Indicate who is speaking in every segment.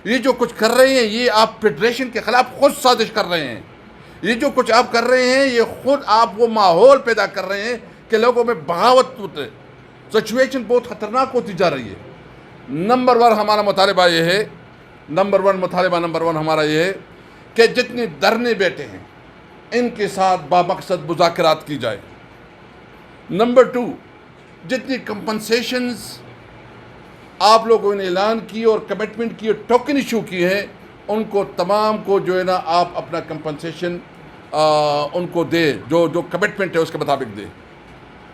Speaker 1: یہ جو کچھ کر رہے ہیں یہ آپ فیڈریشن کے خلاف خود سازش کر رہے ہیں. یہ جو کچھ آپ کر رہے ہیں یہ خود آپ وہ ماحول پیدا کر رہے ہیں کہ لوگوں میں بغاوت ہوتے. سچویشن بہت خطرناک ہوتی جا رہی ہے. نمبر ون ہمارا مطالبہ یہ ہے، نمبر ون ہمارا یہ ہے کہ جتنے دھرنے بیٹھے ہیں ان کے ساتھ بامقصد مذاکرات کی جائے. نمبر ٹو، جتنی کمپنسیشنز آپ لوگوں نے اعلان کی اور کمٹمنٹ کی اور ٹوکن ایشو کی ہیں ان کو تمام کو جو ہے نا آپ اپنا کمپنسیشن ان کو دے، جو کمٹمنٹ ہے اس کے مطابق دے.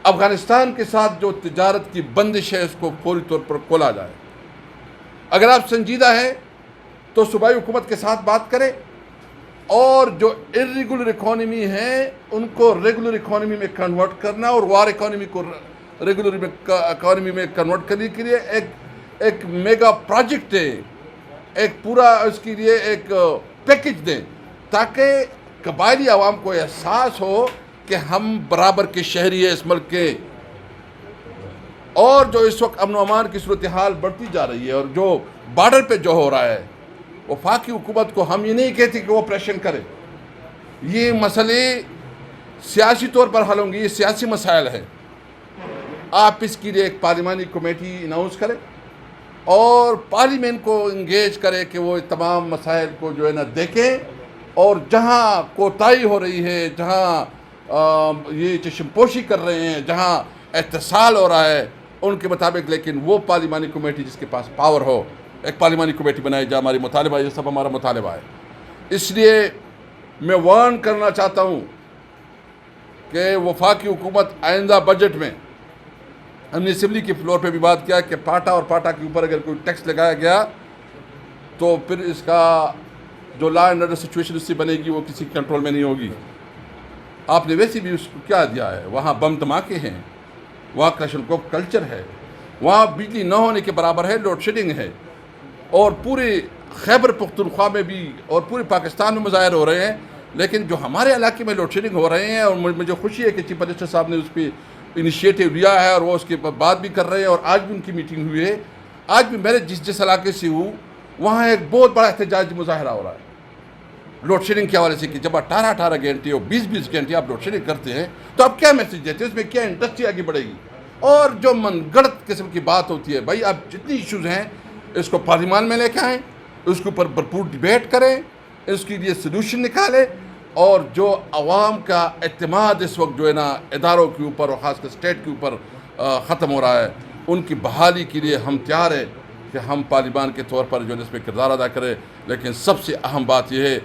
Speaker 1: افغانستان کے ساتھ جو تجارت کی بندش ہے اس کو فوری طور پر کھولا جائے. اگر آپ سنجیدہ ہیں تو صوبائی حکومت کے ساتھ بات کریں اور جو ارریگولر اکانومی ہے ان کو ریگولر اکانومی میں کنورٹ کرنا اور وار اکانومی کو ریگولر اکانومی میں کنورٹ کرنے کے لیے ایک میگا پروجیکٹ ہے، ایک پورا اس کے لیے ایک پیکج دیں تاکہ قبائلی عوام کو احساس ہو کہ ہم برابر کے شہری ہیں اس ملک کے. اور جو اس وقت امن و امان کی صورتحال بڑھتی جا رہی ہے اور جو بارڈر پہ جو ہو رہا ہے، وفاقی حکومت کو ہم یہ نہیں کہتے کہ وہ پریشن کرے. یہ مسئلے سیاسی طور پر حل ہوں گے، یہ سیاسی مسائل ہیں. آپ اس کے لیے ایک پارلیمانی کمیٹی اناؤنس کریں اور پارلیمنٹ کو انگیج کرے کہ وہ تمام مسائل کو جو ہے نا دیکھیں اور جہاں کوتاہی ہو رہی ہے، جہاں یہ چشم پوشی کر رہے ہیں، جہاں اتصال ہو رہا ہے ان کے مطابق، لیکن وہ پارلیمانی کمیٹی جس کے پاس پاور ہو، ایک پارلیمانی کمیٹی بنائی جائے. ہماری مطالبہ یہ سب ہمارا مطالبہ ہے. اس لیے میں وارن کرنا چاہتا ہوں کہ وفاقی حکومت آئندہ بجٹ میں، ہم نے اسمبلی کے فلور پہ بھی بات کیا کہ پاٹا اور پاٹا کے اوپر اگر کوئی ٹیکس لگایا گیا تو پھر اس کا جو لا اینڈ آرڈر سچویشن اس سے بنے گی وہ کسی کنٹرول میں نہیں ہوگی. آپ نے ویسے بھی اس کو کیا دیا ہے، وہاں بم دھماکے ہیں، وہاں کلاشنکوف کلچر ہے، وہاں بجلی نہ ہونے کے برابر ہے، لوڈ شیڈنگ ہے. اور پورے خیبر پختونخوا میں بھی اور پورے پاکستان میں مظاہر ہو رہے ہیں، لیکن جو ہمارے علاقے میں لوڈ شیڈنگ ہو رہے ہیں اور مجھے خوشی ہے کہ چیف منسٹر صاحب نے اس پہ انیشیٹو لیا ہے اور وہ اس کے بات بھی کر رہے ہیں اور آج بھی ان کی میٹنگ ہوئی ہے. آج بھی میں جس علاقے سے ہوں وہاں ایک بہت بڑا احتجاجی مظاہرہ ہو رہا ہے لوڈ شیڈنگ کے حوالے سے کہ جب 18 گھنٹے اور 20 گھنٹے آپ لوڈ شیڈنگ کرتے ہیں تو آپ کیا میسج دیتے ہیں، اس میں کیا انڈسٹری آگے بڑھے گی. اور جو من گڑت قسم کی بات ہوتی ہے، بھائی آپ جتنی ایشوز ہیں اس کو پارلیمان میں لے کے آئیں، اس کے اوپر بھرپور ڈیبیٹ کریں، اس کے لیے سلوشن نکالیں. اور جو عوام کا اعتماد اس وقت جو ہے نا اداروں کے اوپر اور خاص کر اسٹیٹ کے اوپر ختم ہو رہا ہے، ان کی بحالی کے لیے ہم تیار ہیں کہ ہم پارلیمان کے طور پر جو ہے اس میں کردار ادا کریں. لیکن سب سے اہم بات یہ ہے،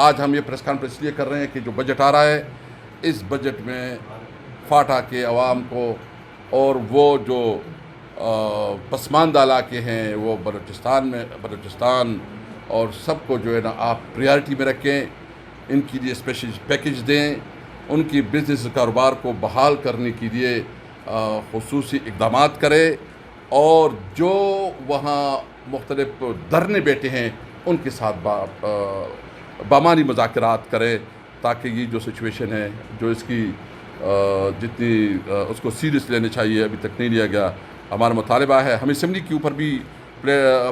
Speaker 1: آج ہم یہ پریس کانفرنس اس لیے کر رہے ہیں کہ جو بجٹ آ رہا ہے اس بجٹ میں فاٹا کے عوام کو اور وہ جو پسماندہ علاقے ہیں وہ بلوچستان اور سب کو جو ہے نا آپ پریارٹی میں رکھیں، ان کے لیے اسپیشل پیکج دیں، ان کی بزنس کاروبار کو بحال کرنے کے لیے خصوصی اقدامات کریں اور جو وہاں مختلف دھرنے بیٹھے ہیں ان کے ساتھ بامانی مذاکرات کریں تاکہ یہ جو سچویشن ہے جو اس کی جتنی اس کو سیریس لینے چاہیے ابھی تک نہیں لیا گیا. ہمارا مطالبہ ہے، ہم اسمبلی کے اوپر بھی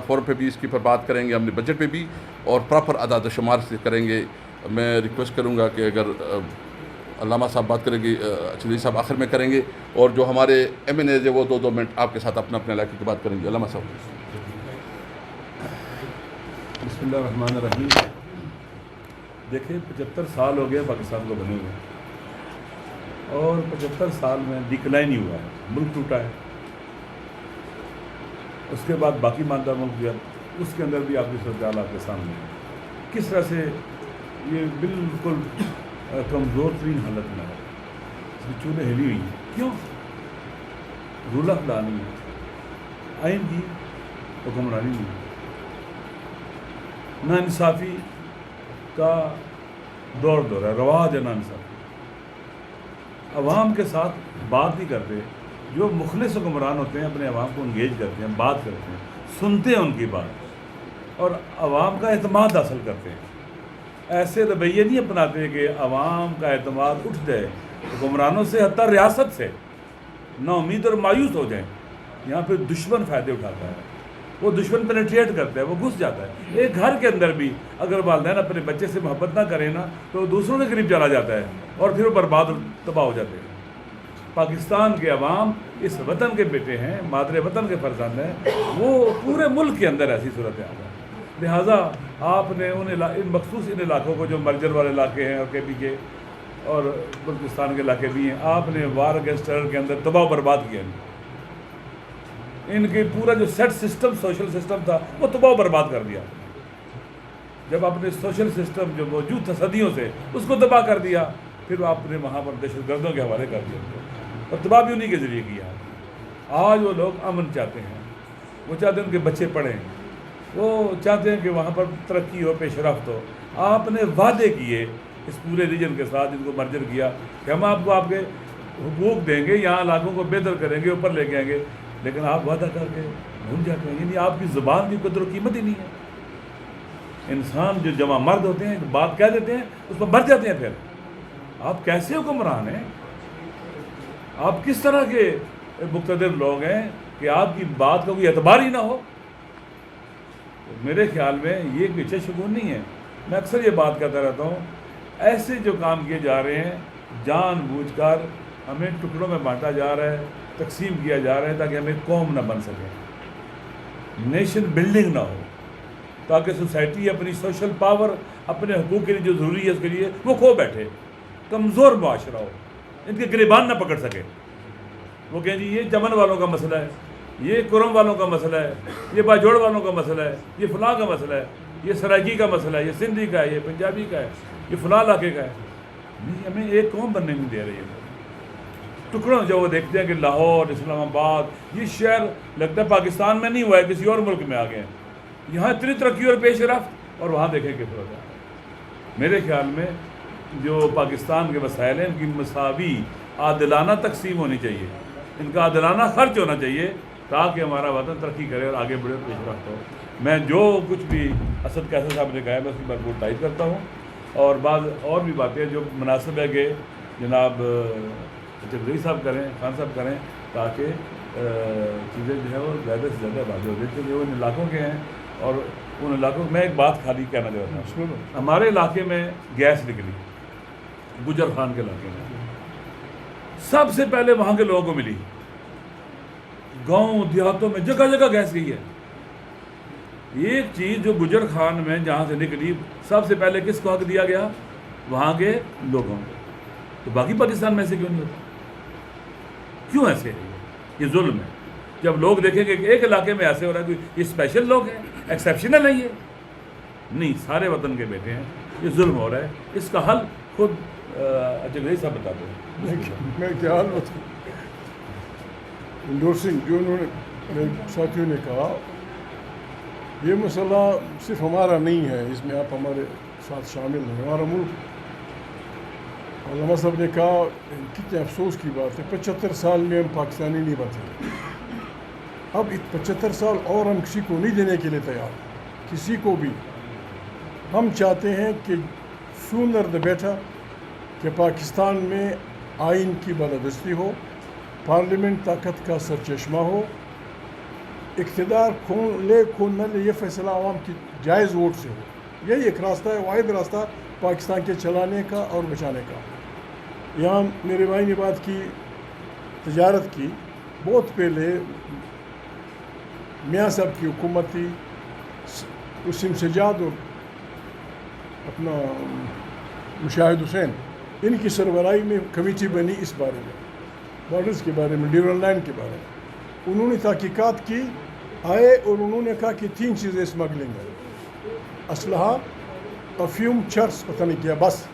Speaker 1: فورم پہ بھی اس کے اوپر بات کریں گے، ہم نے بجٹ پہ بھی اور پراپر اعداد و شمار سے کریں گے. میں ریکویسٹ کروں گا کہ اگر علامہ صاحب بات کریں گے، چودھری صاحب آخر میں کریں گے اور جو ہمارے ایم این ایز ہے وہ 2 منٹ آپ کے ساتھ اپنے علاقے کی بات کریں گے. علامہ صاحب.
Speaker 2: بسم اللہ الرحمن الرحیم. دیکھیں 75 سال ہو گئے پاکستان کو بنے ہوئے اور 75 سال میں ڈکلائن ہی ہوا ہے، ملک ٹوٹا ہے. اس کے بعد باقی ماندہ ملک گیا، اس کے اندر بھی آپ کی صورتحال آپ کے سامنے ہے. کس طرح سے یہ بالکل کمزور ترین حالت میں ہے، اس کی چولیں ہلی ہوئی ہیں. کیوں؟ رول آف لا نہیں ہے، آئین کی حکمرانی نہیں ہے، ناانصافی کا دور ہے، رواج ہے ناانصافی. عوام کے ساتھ بات نہیں کرتے. جو مخلص حکمران ہوتے ہیں اپنے عوام کو انگیج کرتے ہیں، بات کرتے ہیں، سنتے ہیں ان کی بات اور عوام کا اعتماد حاصل کرتے ہیں. ایسے رویے نہیں اپناتے کہ عوام کا اعتماد اٹھ جائے حکمرانوں سے، حتیٰ ریاست سے نا امید اور مایوس ہو جائیں. یہاں پہ دشمن فائدے اٹھاتا ہے. وہ دشمن پینیٹریٹ کرتا ہے، وہ گھس جاتا ہے۔ ایک گھر کے اندر بھی اگر والدین اپنے بچے سے محبت نہ کریں نا تو دوسروں کے قریب چلا جاتا ہے اور پھر وہ برباد تباہ ہو جاتے ہیں۔ پاکستان کے عوام اس وطن کے بیٹے ہیں، مادر وطن کے فرزند ہیں، وہ پورے ملک کے اندر ایسی صورتحال ہے۔ لہٰذا آپ نے ان مخصوص ان علاقوں کو جو مرجر والے علاقے ہیں اور کے پی کے اور بلوچستان کے علاقے بھی ہیں، آپ نے وار اگینسٹ ٹیرر کے اندر تباہ و برباد کیا۔ ان کے پورا جو سیٹ سسٹم سوشل سسٹم تھا وہ تباہ و برباد کر دیا۔ جب آپ نے سوشل سسٹم جو موجود تھا صدیوں سے اس کو تباہ کر دیا، پھر آپ نے وہاں پر دہشت گردوں کے حوالے کر دیا اور تباہ بھی انہی کے ذریعے کیا۔ آج وہ لوگ امن چاہتے ہیں، وہ چاہتے ہیں ان کے بچے پڑھیں، وہ چاہتے ہیں کہ وہاں پر ترقی ہو، پیش رفت ہو۔ آپ نے وعدے کیے اس پورے ریجن کے ساتھ، جن کو مرجر کیا کہ ہم آپ کو آپ کے حقوق دیں گے، یہاں علاقوں کو بہتر کریں گے، اوپر لے کے آئیں گے، لیکن آپ وعدہ کر کے بھول جاتے ہیں۔ یعنی آپ کی زبان کی قدر و قیمت ہی نہیں ہے۔ انسان جو جمع مرد ہوتے ہیں، بات کہہ دیتے ہیں، اس پر مر جاتے ہیں۔ پھر آپ کیسے حکمران ہیں؟ آپ کس طرح کے مقتدر لوگ ہیں کہ آپ کی بات کا کوئی اعتبار ہی نہ ہو؟ میرے خیال میں یہ کوئی اچھا شگون نہیں ہے۔ میں اکثر یہ بات کہتا رہتا ہوں، ایسے جو کام کیے جا رہے ہیں جان بوجھ کر ہمیں ٹکڑوں میں بانٹا جا رہا ہے، تقسیم کیا جا رہا ہے تاکہ ہمیں قوم نہ بن سکے، نیشن بلڈنگ نہ ہو، تاکہ سوسائٹی اپنی سوشل پاور، اپنے حقوق کے لیے جو ضروری ہے اس کے لیے وہ کھو بیٹھے، کمزور معاشرہ ہو، ان کے گریبان نہ پکڑ سکے۔ وہ کہیں جی یہ چمن والوں کا مسئلہ ہے، یہ کرم والوں کا مسئلہ ہے، یہ باجوڑ والوں کا مسئلہ ہے، یہ فلاں کا مسئلہ ہے، یہ سرائکی کا مسئلہ ہے، یہ سندھی کا ہے، یہ پنجابی کا ہے، یہ فلاں علاقے کا ہے۔ نہیں، ہمیں ایک قوم بننے نہیں دے رہی ہے۔ ٹکڑوں جو وہ دیکھتے ہیں کہ لاہور، اسلام آباد، یہ شہر لگتا ہے پاکستان میں نہیں ہوا ہے، کسی اور ملک میں آ گئے ہیں، یہاں اتنی ترقی اور پیش رفت، اور وہاں دیکھیں کہ فرق ہے۔ میرے خیال میں جو پاکستان کے وسائل ہیں ان کی مساوی عادلانہ تقسیم ہونی چاہیے، ان کا عادلانہ خرچ ہونا چاہیے تاکہ ہمارا وطن ترقی کرے اور آگے بڑھے، پیش رفت ہو۔ میں جو کچھ بھی اسد قیصر صاحب نے کہا ہے میں اس کی بھرپور تائید کرتا ہوں، اور بعض اور بھی باتیں جو مناسب ہے کہ جناب چودھری صاحب کریں، خان صاحب کریں، تاکہ چیزیں جو ہے وہ زیادہ سے زیادہ واضح ہو جائیں کہ وہ ان علاقوں کے ہیں۔ اور ان علاقوں میں ایک بات خالی کہنا چاہتا ہوں، ہمارے علاقے میں گیس نکلی گجر خان کے علاقے میں، سب سے پہلے وہاں کے لوگوں کو ملی، گاؤں دیہاتوں میں جگہ جگہ گیس گئی ہے۔ ایک چیز جو گجر خان میں جہاں سے نکلی سب سے پہلے کس کو حق دیا گیا؟ وہاں کے لوگوں کو۔ تو باقی پاکستان میں ایسے کیوں نہیں ہوتا؟ کیوں ایسے ہے؟ یہ ظلم ہے۔ جب لوگ دیکھیں گے کہ ایک علاقے میں ایسے ہو رہا ہے کہ یہ اسپیشل لوگ ہیں، ایکسیپشنل ہے، یہ نہیں، سارے وطن کے بیٹے ہیں، یہ ظلم ہو رہا ہے۔ اس کا حل خود چودھری صاحب بتا دیں۔
Speaker 3: میں کیا حال بتاؤں؟ انڈورسنگ جو انہوں نے میرے ساتھیوں نے کہا، یہ مسئلہ صرف ہمارا نہیں ہے، اس میں آپ ہمارے ساتھ شامل ہیں، ہمارا ملک۔ علامہ صاحب نے کہا کتنے افسوس کی بات ہے، 75 سال میں ہم پاکستانی نہیں بنتے، اب 75 سال اور ہم کسی کو نہیں دینے کے لیے تیار، کسی کو بھی۔ ہم چاہتے ہیں کہ سونر دا بیٹر کہ پاکستان میں آئین کی بالادستی ہو، پارلیمنٹ طاقت کا سرچشمہ ہو، اقتدار کون لے کون نہ لے یہ فیصلہ عوام کی جائز ووٹ سے ہو۔ یہی ایک راستہ ہے، واحد راستہ پاکستان کے چلانے کا اور بچانے کا۔ یہاں میرے بھائی نے بات کی تجارت کی، بہت پہلے میاں صاحب کی حکومت تھی، وسیم سجاد اور اپنا مشاہد حسین، ان کی سربراہی میں کمیٹی بنی اس بارے میں، بارڈرز کے بارے میں، ڈیورل لائن کے بارے میں۔ انہوں نے تحقیقات کی، آئے اور انہوں نے کہا کہ 3 چیزیں اسمگلنگ ہے، اسلحہ، افیوم، چرس، پتہ نہیں کیا، بس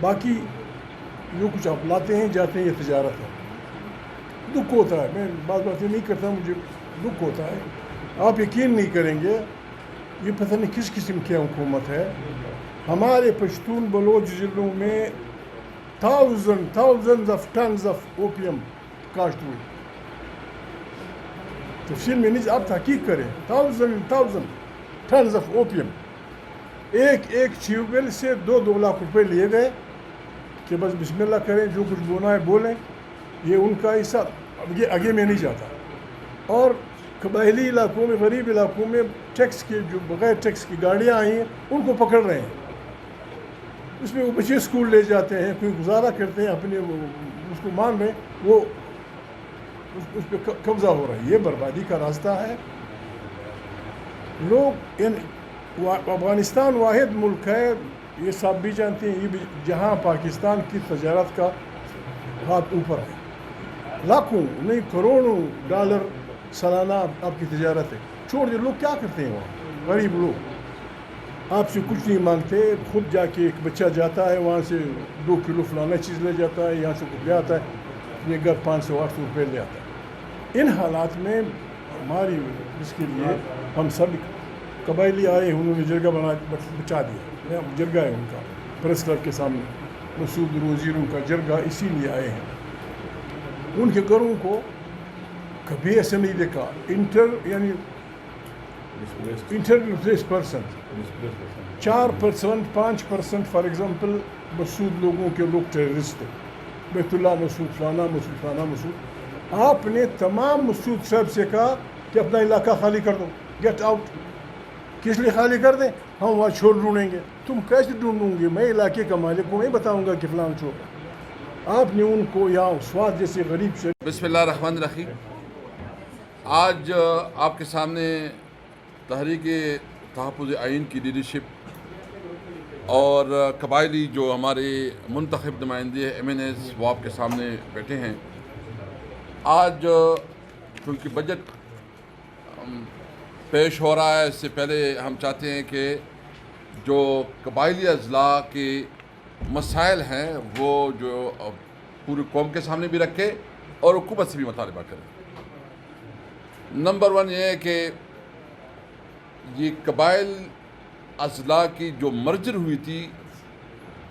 Speaker 3: باقی جو کچھ آپ لاتے ہیں جاتے ہیں یہ تجارت ہے۔ دکھ ہوتا ہے، میں بعض باتیں نہیں کرتا، مجھے دکھ ہوتا ہے، آپ یقین نہیں کریں گے یہ پتہ نہیں کس قسم کی حکومت ہے۔ ہمارے پشتون بلوچ ضلعوں میں thousands of tons of opium کاشت ہوئی، تفصیل میں نہیں، آپ تحقیق کریں، thousand tons of opium، ایک ٹیوب ویل سے 2 لاکھ روپے لیے گئے کہ بس بسم اللہ کریں، جو کچھ بونا ہے بولیں، یہ ان کا حصہ، اب یہ آگے میں نہیں جاتا۔ اور قبائلی علاقوں میں, غریب علاقوں میں ٹیکس کے جو بغیر ٹیکس کی گاڑیاں آئی ہیں ان کو پکڑ رہے ہیں. اس میں وہ بچے اسکول لے جاتے ہیں, کوئی گزارا کرتے ہیں اپنے, اس کو مان رہے ہیں, وہ اس پہ قبضہ ہو رہا ہے. یہ بربادی کا راستہ ہے. لوگ افغانستان واحد ملک ہے, یہ سب بھی جانتے ہیں, یہ بھی جہاں پاکستان کی تجارت کا ہاتھ اوپر ہے. لاکھوں نہیں کروڑوں ڈالر سالانہ آپ کی تجارت ہے. چھوڑ دے, لوگ کیا کرتے ہیں وہاں؟ غریب لوگ آپ سے کچھ نہیں مانگتے, خود جا کے ایک بچہ جاتا ہے وہاں سے 2 کلو فلانا چیز لے جاتا ہے, یہاں سے کچھ لے آتا ہے, یہ گھر 500-800 روپے لے آتا ہے. ان حالات میں ہماری اس کے لیے ہم سب قبائلی آئے, انہوں نے جرگہ بچا دیا. جرگہ ہے ان کا پریس کلب کے سامنے, مسعود وزیر ان کا جرگہ اسی لیے آئے ہیں. ان کے گھروں کو کبھی ایسے نہیں دیکھا. یعنی inter replace person 4% 5% for example Masood لوگوں کے لوگ ٹیررسٹ ہیں. بیت اللہ مسعود فلانا مسعود فلانا مسعود. آپ نے تمام مسعود صاحب سے کہا کہ اپنا علاقہ خالی کر دو, گیٹ آؤٹ. کس لیے خالی کر دیں؟ ہم وہاں چھوڑ ڈھونڈیں گے. تم کیسے ڈھونڈوں گے؟ میں علاقے کا مالک ہوں, میں بتاؤں گا کہ فلاں چھوڑ. آپ نے ان کو یا سواد جیسے غریب سے.
Speaker 1: بسم اللہ الرحمن الرحیم. آج آپ کے سامنے تحریک تحفظ آئین کی لیڈرشپ اور قبائلی جو ہمارے منتخب نمائندے MNAs وہ آپ کے سامنے بیٹھے ہیں. آج کیونکہ بجٹ پیش ہو رہا ہے, اس سے پہلے ہم چاہتے ہیں کہ جو قبائلی اضلاع کے مسائل ہیں وہ جو پوری قوم کے سامنے بھی رکھے اور حکومت سے بھی مطالبہ کرے. نمبر 1 یہ ہے کہ یہ قبائل اضلاع کی جو مرجر ہوئی تھی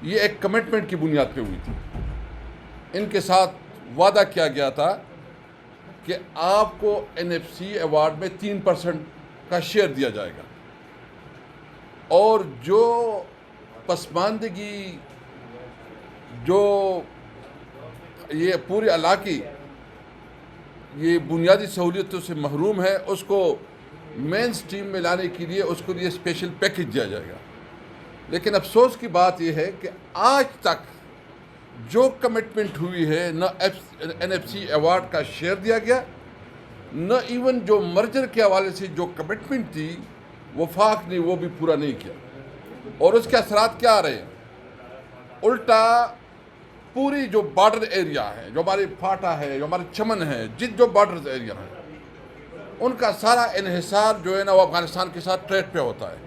Speaker 1: یہ ایک کمٹمنٹ کی بنیاد پہ ہوئی تھی. ان کے ساتھ وعدہ کیا گیا تھا کہ آپ کو NFC ایوارڈ میں 3% کا شیئر دیا جائے گا, اور جو پسماندگی جو یہ پورے علاقے یہ بنیادی سہولیتوں سے محروم ہے اس کو مین سٹریم میں لانے کے لیے اس کو لیے اسپیشل پیکج دیا جائے گا. لیکن افسوس کی بات یہ ہے کہ آج تک جو کمٹمنٹ ہوئی ہے نہ NFC ایوارڈ کا شیئر دیا گیا, نہ ایون جو مرجر کے حوالے سے جو کمٹمنٹ تھی وفاق نے وہ بھی پورا نہیں کیا. اور اس کے اثرات کیا آ رہے ہیں؟ الٹا پوری جو بارڈر ایریا ہے, جو ہمارے پھاٹا ہے, جو ہمارے چمن ہے, جو بارڈر ایریا ہے, ان کا سارا انحصار جو ہے نا وہ افغانستان کے ساتھ ٹریڈ پہ ہوتا ہے.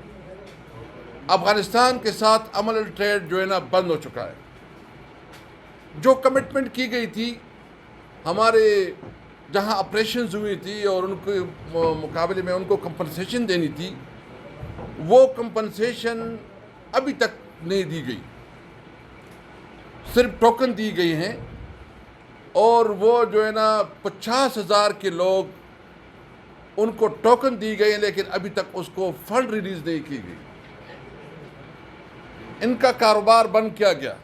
Speaker 1: افغانستان کے ساتھ عمل ٹریڈ جو ہے نا بند ہو چکا ہے. جو کمٹمنٹ کی گئی تھی ہمارے جہاں آپریشنز ہوئی تھی اور ان کے مقابلے میں ان کو کمپنسیشن دینی تھی, وہ کمپنسیشن ابھی تک نہیں دی گئی. صرف ٹوکن دی گئی ہیں, اور وہ جو ہے نا 50,000 کے لوگ ان کو ٹوکن دی گئی ہیں, لیکن ابھی تک اس کو فنڈ ریلیز نہیں کی گئی. ان کا کاروبار بند کیا گیا.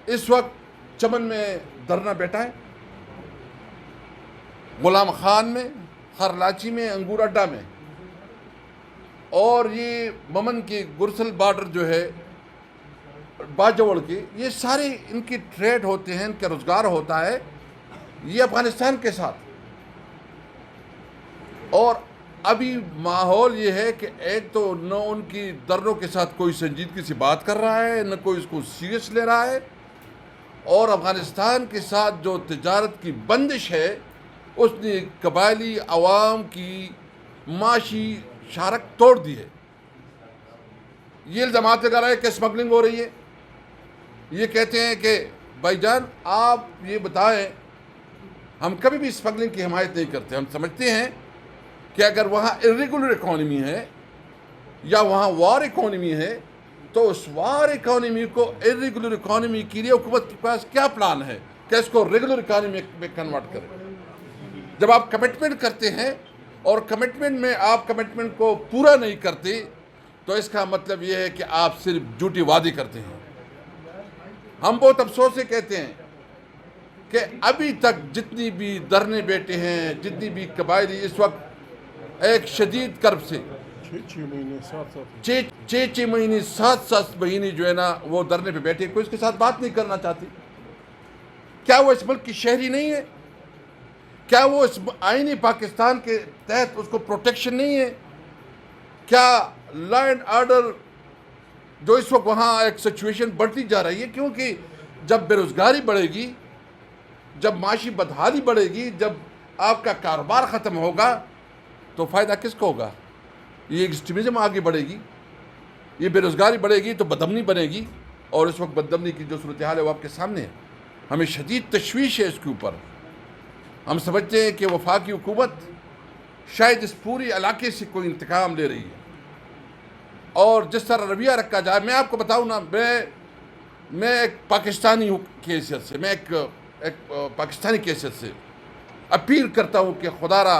Speaker 1: اس وقت چمن میں دھرنا بیٹھا ہے, غلام خان میں, خرلاچی میں, انگور اڈا میں, اور یہ ممن کی گرسل بارڈر جو ہے باجوڑ کی, یہ سارے ان کی ٹریڈ ہوتے ہیں, ان کا روزگار ہوتا ہے یہ افغانستان کے ساتھ. اور ابھی ماحول یہ ہے کہ ایک تو نہ ان کی دردوں کے ساتھ کوئی سنجیدگی سے بات کر رہا ہے, نہ کوئی اس کو سیریس لے رہا ہے, اور افغانستان کے ساتھ جو تجارت کی بندش ہے اس نے قبائلی عوام کی معاشی شارک توڑ دی ہے. یہ الزامات لگا رہا ہے کہ اسمگلنگ ہو رہی ہے. یہ کہتے ہیں کہ بھائی جان آپ یہ بتائیں, ہم کبھی بھی اسمگلنگ کی حمایت نہیں کرتے. ہم سمجھتے ہیں کہ اگر وہاں irregular اکانومی ہے یا وہاں وار اکانومی ہے تو اس وار اکانومی کو irregular اکانومی کے لیے حکومت کے پاس کیا پلان ہے کہ اس کو ریگولر اکانومی میں کنورٹ کرے. جب آپ کمٹمنٹ کرتے ہیں اور کمٹمنٹ میں آپ کمٹمنٹ کو پورا نہیں کرتے تو اس کا مطلب یہ ہے کہ آپ صرف جھوٹی وعدے کرتے ہیں. ہم بہت افسوس سے کہتے ہیں کہ ابھی تک جتنی بھی دھرنے بیٹھے ہیں، جتنی بھی قبائلی اس وقت ایک شدید کرب سے
Speaker 3: 6 مہینے 7
Speaker 1: چھ مہینے 7 مہینے جو ہے نا وہ دھرنے پہ بیٹھے، کوئی اس کے ساتھ بات نہیں کرنا چاہتی۔ کیا وہ اس ملک کی شہری نہیں ہے؟ کیا وہ اس آئینی پاکستان کے تحت اس کو پروٹیکشن نہیں ہے؟ کیا لا اینڈ آرڈر جو اس وقت وہاں ایک سچویشن بڑھتی جا رہی ہے، کیونکہ جب بے روزگاری بڑھے گی، جب معاشی بدحالی بڑھے گی، جب آپ کا کاروبار ختم ہوگا تو فائدہ کس کو ہوگا؟ یہ ایکسٹریمزم آگے بڑھے گی، یہ بے روزگاری بڑھے گی تو بدامنی بنے گی، اور اس وقت بدامنی کی جو صورتحال ہے وہ آپ کے سامنے ہے۔ ہمیں شدید تشویش ہے اس کے اوپر۔ ہم سمجھتے ہیں کہ وفاقی حکومت شاید اس پوری علاقے سے کوئی انتقام لے رہی ہے، اور جس طرح رویہ رکھا جائے، میں آپ کو بتاؤں نا، میں ایک پاکستانی کی حیثیت سے، میں ایک پاکستانی کی حیثیت سے اپیل کرتا ہوں کہ خدا را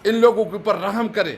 Speaker 1: ان لوگوں کے اوپر رحم کرے۔